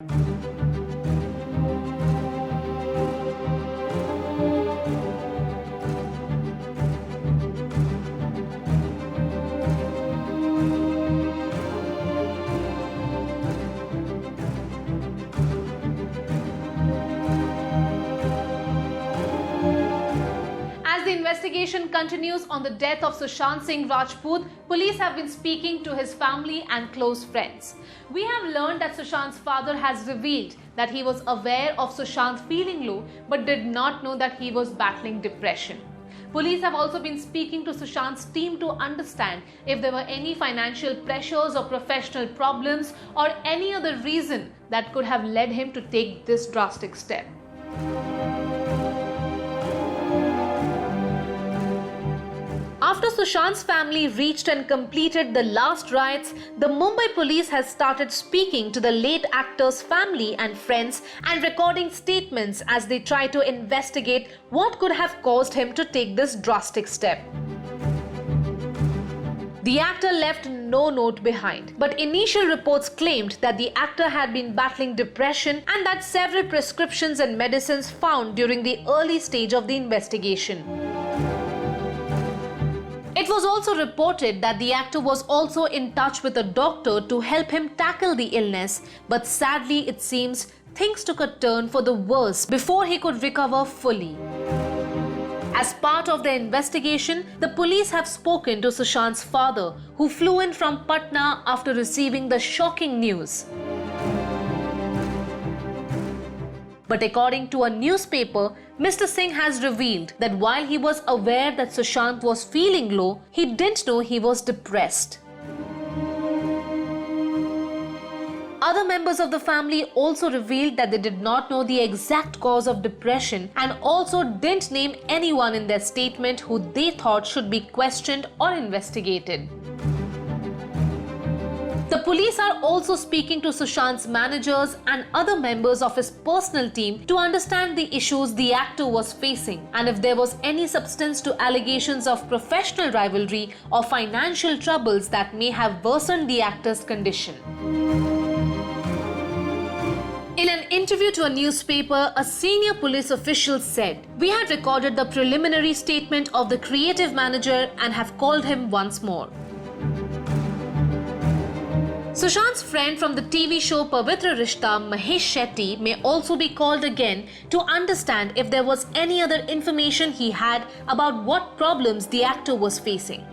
As the investigation continues on the death of Sushant Singh Rajput, police have been speaking to his family and close friends. We have learned that Sushant's father has revealed that he was aware of Sushant feeling low but did not know that he was battling depression. Police have also been speaking to Sushant's team to understand if there were any financial pressures or professional problems or any other reason that could have led him to take this drastic step. After Sushant's family reached and completed the last rites, the Mumbai police has started speaking to the late actor's family and friends and recording statements as they try to investigate what could have caused him to take this drastic step. The actor left no note behind, but initial reports claimed that the actor had been battling depression and that several prescriptions and medicines found during the early stage of the investigation. It was also reported that the actor was also in touch with a doctor to help him tackle the illness, but sadly it seems things took a turn for the worse before he could recover fully. As part of the investigation, the police have spoken to Sushant's father, who flew in from Patna after receiving the shocking news. But according to a newspaper, Mr. Singh has revealed that while he was aware that Sushant was feeling low, he didn't know he was depressed. Other members of the family also revealed that they did not know the exact cause of depression and also didn't name anyone in their statement who they thought should be questioned or investigated. The police are also speaking to Sushant's managers and other members of his personal team to understand the issues the actor was facing and if there was any substance to allegations of professional rivalry or financial troubles that may have worsened the actor's condition. In an interview to a newspaper, a senior police official said, "We had recorded the preliminary statement of the creative manager and have called him once more." Sushant's friend from the TV show Pavitra Rishta, Mahesh Shetty, may also be called again to understand if there was any other information he had about what problems the actor was facing.